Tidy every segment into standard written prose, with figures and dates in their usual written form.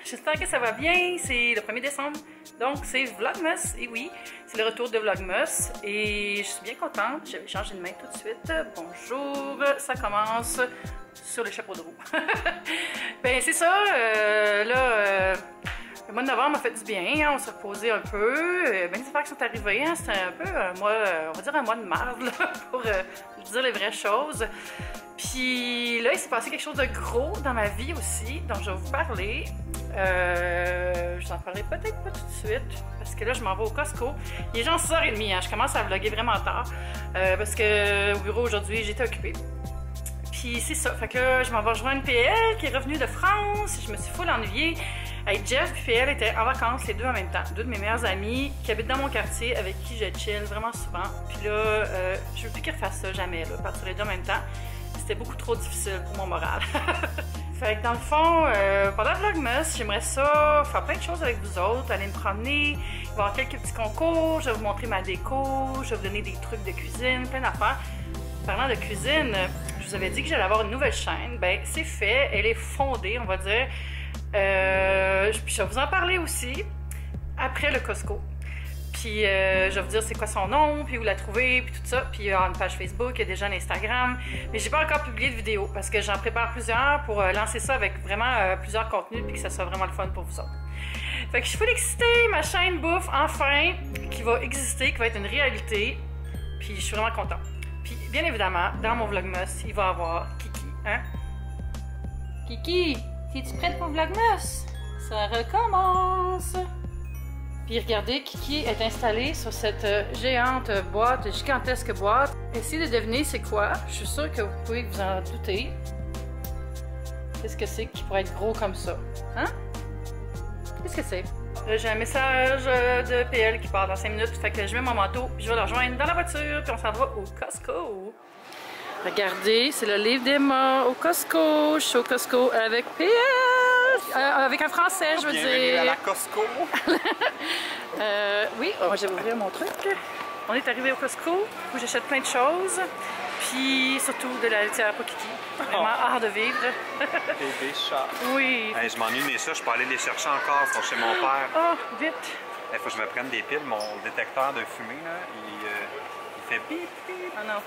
J'espère que ça va bien. C'est le 1er décembre, donc c'est Vlogmas. Et oui, c'est le retour de Vlogmas. Et je suis bien contente. J'avais changé de main tout de suite. Bonjour, ça commence sur le chapeau de roue. Ben c'est ça, le mois de novembre m'a fait du bien, hein, on s'est reposé un peu. Bien des affaires qui sont arrivées, hein, c'était un peu un mois, on va dire un mois de marde, là, pour dire les vraies choses. Puis là, il s'est passé quelque chose de gros dans ma vie aussi, dont je vais vous parler. Je vous en parlerai peut-être pas tout de suite, parce que là, je m'en vais au Costco. Il est genre 6h30, hein, je commence à vlogger vraiment tard, parce que au bureau aujourd'hui, j'étais occupée. Puis c'est ça, fait que je m'en vais rejoindre PL qui est revenu de France. Je me suis full ennuyée. Hey, Jeff et PL étaient en vacances les deux en même temps. Deux de mes meilleurs amis qui habitent dans mon quartier avec qui je chill vraiment souvent. Puis là, je veux plus qu'ils refassent ça jamais, là, partir les deux en même temps. C'était beaucoup trop difficile pour mon moral. Fait que dans le fond, pendant le Vlogmas, j'aimerais ça faire plein de choses avec vous autres, aller me promener, il va y avoir quelques petits concours, je vais vous montrer ma déco, je vais vous donner des trucs de cuisine, plein d'affaires. Parlant de cuisine, je vous avais dit que j'allais avoir une nouvelle chaîne. Ben, c'est fait, elle est fondée, on va dire. Puis je vais vous en parler aussi après le Costco. Puis je vais vous dire c'est quoi son nom, puis où la trouver, puis tout ça. Puis il y a une page Facebook, il y a déjà un Instagram. Mais j'ai pas encore publié de vidéo parce que j'en prépare plusieurs pour lancer ça avec vraiment plusieurs contenus puis que ça soit vraiment le fun pour vous autres. Fait que je suis full excitée, ma chaîne bouffe, enfin, qui va exister, qui va être une réalité. Puis je suis vraiment contente. Puis bien évidemment, dans mon Vlogmas, il va y avoir Kiki, hein? Kiki, es-tu prête pour Vlogmas? Ça recommence! Puis regardez, Kiki est installée sur cette géante boîte, gigantesque boîte. Essayez de deviner c'est quoi. Je suis sûre que vous pouvez vous en douter. Qu'est-ce que c'est qui pourrait être gros comme ça? Hein? Qu'est-ce que c'est? J'ai un message de PL qui part dans 5 minutes. Fait que je mets mon manteau, puis je vais le rejoindre dans la voiture, puis on s'en va au Costco. Regardez, c'est le livre d'Emma au Costco. Je suis au Costco avec PL. Avec un Français, je veux dire. Bienvenue à la Costco. Oui, je vais ouvrir mon truc. On est arrivé au Costco où j'achète plein de choses. Puis surtout de la laitière pour Kiki. Vraiment hors de vivre. Et des chats. Oui. Hey, je m'ennuie, mais ça, je peux aller les chercher encore. Ils sont chez mon père. Oh, vite. Il faut que je me prenne des piles. Mon détecteur de fumée, là, il fait bip, bip. Ah non.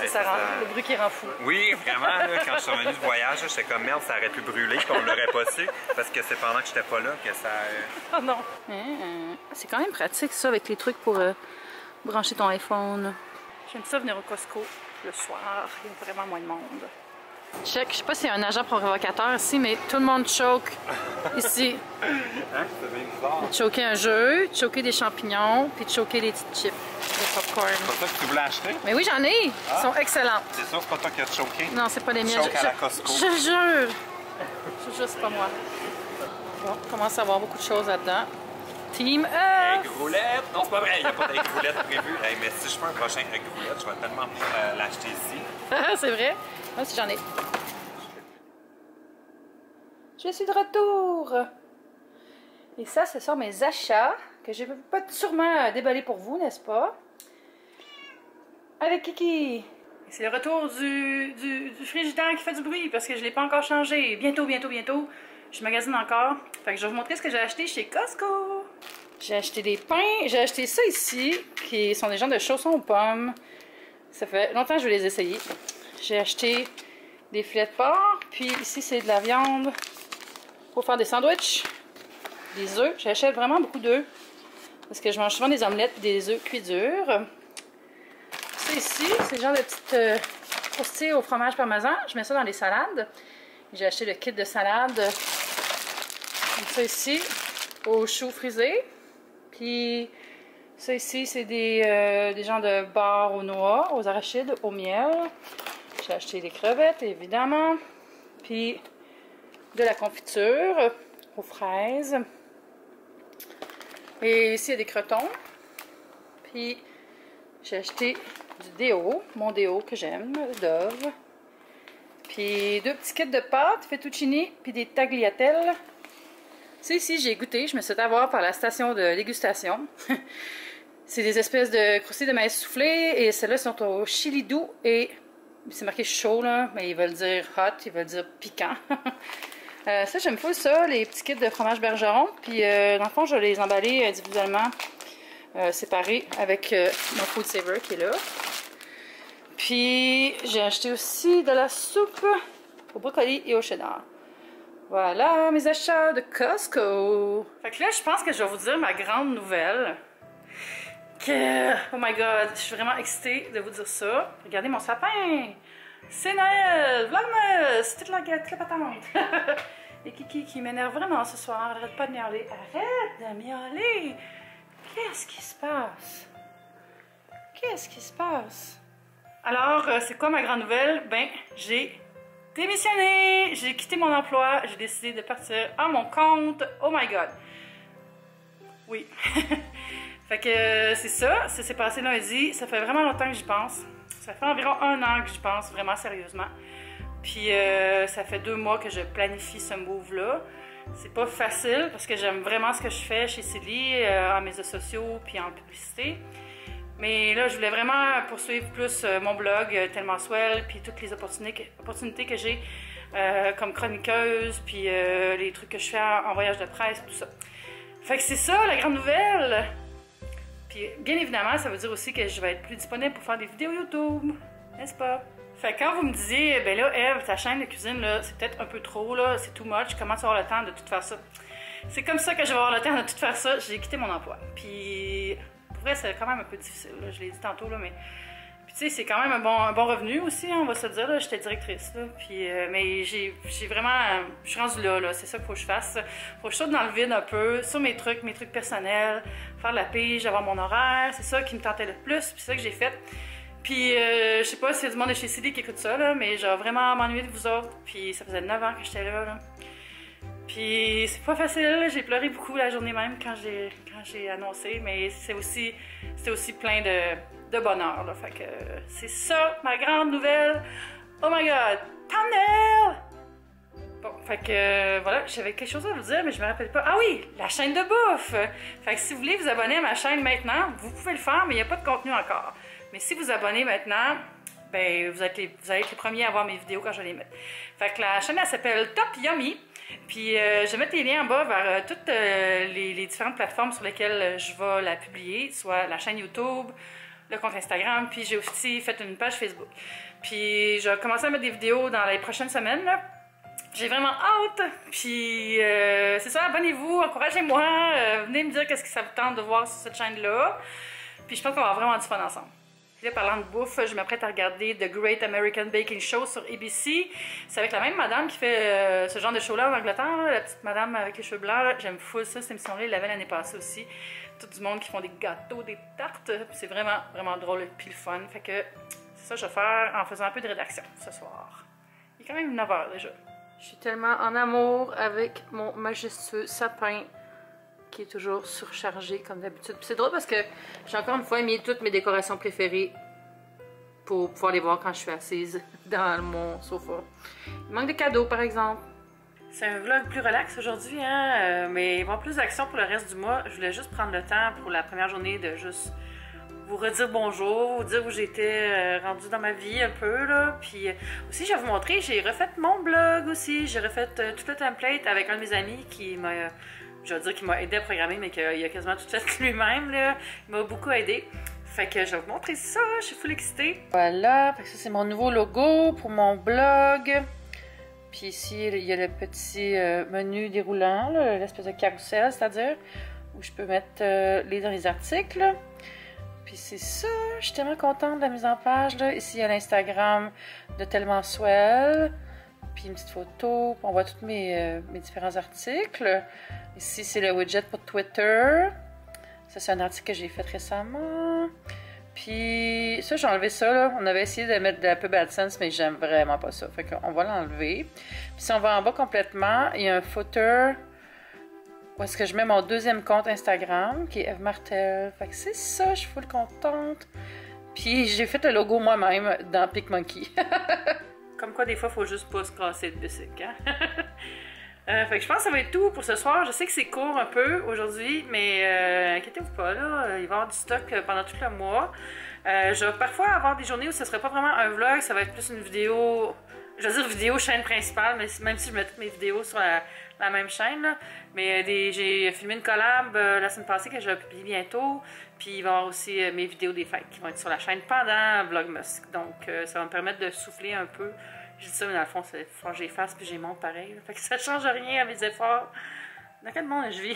Ça rend le bruit qui rend fou. Oui, vraiment, là, quand je suis revenu du voyage, j'étais comme merde, ça aurait pu brûler, puis on l'aurait pas su, parce que c'est pendant que j'étais pas là que ça... Oh non! C'est quand même pratique ça, avec les trucs pour brancher ton iPhone. J'aime ça venir au Costco le soir, il y a vraiment moins de monde. Check, je sais pas s'il y a un agent provocateur ici, mais tout le monde choke ici. Hein? C'est bien bizarre. Choquer un jeu, choquer des champignons, puis choquer des petites chips de popcorn. C'est pas ça que tu voulais acheter? Mais oui, j'en ai! Ils sont excellentes. C'est sûr, c'est pas toi qui as choqué? Non, c'est pas les miens. Choke à la Costco. Je jure! Je jure, c'est pas moi. Bon, on commence à avoir beaucoup de choses là-dedans. Team Egg roulette! Non, c'est pas vrai, il n'y a pas d'egg roulette prévu. Hey, mais si je fais un prochain egg roulette, je vais tellement l'acheter ici. C'est vrai? Moi aussi, j'en ai. Je suis de retour! Et ça, ce sont mes achats que je vais pas sûrement déballer pour vous, n'est-ce pas? Avec Kiki! C'est le retour du frigidaire qui fait du bruit parce que je ne l'ai pas encore changé. Bientôt, bientôt, bientôt. Je magasine encore. Fait que je vais vous montrer ce que j'ai acheté chez Costco. J'ai acheté des pains. J'ai acheté ça ici, qui sont des genres de chaussons aux pommes. Ça fait longtemps que je vais les essayer. J'ai acheté des filets de porc. Puis ici, c'est de la viande pour faire des sandwichs. Des œufs. J'achète vraiment beaucoup d'œufs. Parce que je mange souvent des omelettes et des œufs cuits durs. Ça ici, c'est le genre de petites croustilles au fromage parmesan. Je mets ça dans les salades. J'ai acheté le kit de salade. Ça ici, aux choux frisés. Puis ça ici, c'est des genres de beurre aux noix, aux arachides, au miel. J'ai acheté des crevettes, évidemment. Puis de la confiture aux fraises. Et ici, il y a des crotons. Puis j'ai acheté du déo, mon déo que j'aime, Dove. Puis 2 petits kits de pâtes, fettuccine, puis des tagliatelles. Ça ici, j'ai goûté, je me suis fait avoir par la station de dégustation. C'est des espèces de croustilles de maïs soufflé et celles-là sont au chili doux et c'est marqué chaud là, mais ils veulent dire hot, ils veulent dire piquant. Ça, j'aime pas ça, les petits kits de fromage bergeron. Puis, dans le fond, je vais les emballer individuellement, séparés, avec mon Food Saver qui est là. Puis, j'ai acheté aussi de la soupe au brocoli et au cheddar. Voilà mes achats de Costco. Fait que là, je pense que je vais vous dire ma grande nouvelle. Oh my god, je suis vraiment excitée de vous dire ça. Regardez mon sapin! C'est Noël! Vlogmas! Toute la patente! Et Kiki qui m'énerve vraiment ce soir. Elle arrête pas de miauler. Arrête de miauler! Qu'est-ce qui se passe? Qu'est-ce qui se passe? Alors, c'est quoi ma grande nouvelle? Ben, j'ai démissionné! J'ai quitté mon emploi. J'ai décidé de partir à mon compte. Oh my god! Oui. Fait que c'est ça s'est passé lundi. Ça fait vraiment longtemps que j'y pense. Ça fait environ 1 an que j'y pense, vraiment sérieusement. Puis ça fait 2 mois que je planifie ce move-là. C'est pas facile parce que j'aime vraiment ce que je fais chez Silly, en médias sociaux puis en publicité. Mais là, je voulais vraiment poursuivre plus mon blog, Tellement Swell, puis toutes les opportunités que j'ai comme chroniqueuse, puis les trucs que je fais en voyage de presse, tout ça. Fait que c'est ça, la grande nouvelle! Puis, bien évidemment, ça veut dire aussi que je vais être plus disponible pour faire des vidéos YouTube, n'est-ce pas? Fait que quand vous me disiez, ben là, Eve, ta chaîne de cuisine, là, c'est peut-être un peu trop, là, c'est too much, comment tu vas avoir le temps de tout faire ça? C'est comme ça que je vais avoir le temps de tout faire ça, j'ai quitté mon emploi. Puis, pour vrai, c'est quand même un peu difficile, là, je l'ai dit tantôt, là, mais... Puis, tu sais, c'est quand même un bon revenu aussi, hein, on va se le dire, là, j'étais directrice, là, puis... mais j'ai vraiment... je suis rendue là, c'est ça qu'il faut que je fasse. Faut que je saute dans le vide un peu, sur mes trucs personnels, faire de la pige, avoir mon horaire, c'est ça qui me tentait le plus, puis c'est ça que j'ai fait. Puis, je sais pas s'il y a du monde de chez CD qui écoute ça, là, mais j'ai vraiment m'ennuyé de vous autres, puis ça faisait 9 ans que j'étais là. Puis, c'est pas facile, j'ai pleuré beaucoup la journée même quand j'ai annoncé, mais c'était aussi plein de bonheur, là. Fait que c'est ça, ma grande nouvelle. Oh my god, thumbnail! Bon, fait que voilà, j'avais quelque chose à vous dire, mais je me rappelle pas. Ah oui, la chaîne de bouffe! Fait que si vous voulez vous abonner à ma chaîne maintenant, vous pouvez le faire, mais il n'y a pas de contenu encore. Mais si vous abonnez maintenant, ben vous allez être les premiers à voir mes vidéos quand je vais les mettre. Fait que la chaîne, elle s'appelle Top Yummy. Puis je vais mettre les liens en bas vers toutes les différentes plateformes sur lesquelles je vais la publier, soit la chaîne YouTube, le compte Instagram, puis j'ai aussi fait une page Facebook. Puis je vais commencer à mettre des vidéos dans les prochaines semaines, là. J'ai vraiment hâte, puis c'est ça, abonnez-vous, encouragez-moi, venez me dire qu'est-ce que ça vous tente de voir sur cette chaîne-là. Puis je pense qu'on va avoir vraiment du fun ensemble. Puis là, parlant de bouffe, je m'apprête à regarder The Great American Baking Show sur ABC. C'est avec la même madame qui fait ce genre de show-là en Angleterre, là, la petite madame avec les cheveux blancs. J'aime full ça, cette émission-là, il l'avait l'année passée aussi. Tout du monde qui font des gâteaux, des tartes, c'est vraiment, vraiment drôle puis le fun. Fait que c'est ça que je vais faire en faisant un peu de rédaction ce soir. Il est quand même 9 h déjà. Je suis tellement en amour avec mon majestueux sapin qui est toujours surchargé comme d'habitude. C'est drôle parce que j'ai encore une fois mis toutes mes décorations préférées pour pouvoir les voir quand je suis assise dans mon sofa. Il manque des cadeaux par exemple. C'est un vlog plus relax aujourd'hui, hein? Mais il va y avoir plus d'action pour le reste du mois. Je voulais juste prendre le temps pour la première journée de juste vous redire bonjour, vous dire où j'étais rendue dans ma vie un peu, là. Puis aussi, je vais vous montrer, j'ai refait mon blog aussi. J'ai refait tout le template avec un de mes amis qui m'a, je vais dire qu'il m'a aidé à programmer, mais qu'il a quasiment tout fait lui-même, là. Il m'a beaucoup aidé. Fait que je vais vous montrer ça, je suis full excitée. Voilà, fait que ça c'est mon nouveau logo pour mon blog. Puis ici, il y a le petit menu déroulant, l'espèce de carrousel, c'est-à-dire, où je peux mettre les articles. Puis c'est ça, je suis tellement contente de la mise en page, là. Ici, il y a l'Instagram de Tellement Swell. Puis une petite photo, on voit tous mes différents articles. Ici, c'est le widget pour Twitter. Ça, c'est un article que j'ai fait récemment. Puis ça, j'ai enlevé ça, là. On avait essayé de mettre de la pub AdSense, mais j'aime vraiment pas ça. Fait qu'on va l'enlever. Puis si on va en bas complètement, il y a un footer où est-ce que je mets mon deuxième compte Instagram, qui est Eve Martel. Fait que c'est ça, je suis full contente. Puis j'ai fait le logo moi-même dans PicMonkey. Comme quoi, des fois, il faut juste pas se casser de bicycle, hein? Fait que je pense que ça va être tout pour ce soir. Je sais que c'est court un peu aujourd'hui, mais inquiétez-vous pas, là, il va y avoir du stock pendant tout le mois. Je vais parfois avoir des journées où ce ne sera pas vraiment un vlog, ça va être plus une vidéo je veux dire vidéo, chaîne principale, mais même si je mets toutes mes vidéos sur la même chaîne. Là. Mais j'ai filmé une collab la semaine passée que je vais publier bientôt. Puis il va y avoir aussi mes vidéos des fêtes qui vont être sur la chaîne pendant Vlogmas. Donc ça va me permettre de souffler un peu. Je dis ça, mais dans le fond, il faut que j'efface puis j'ai monte pareil. Là. Fait que ça change rien à mes efforts. Dans quel monde je vis?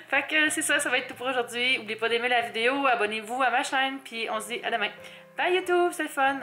Fait que c'est ça, ça va être tout pour aujourd'hui. N'oubliez pas d'aimer la vidéo, abonnez-vous à ma chaîne, puis on se dit à demain. Bye YouTube, c'est le fun!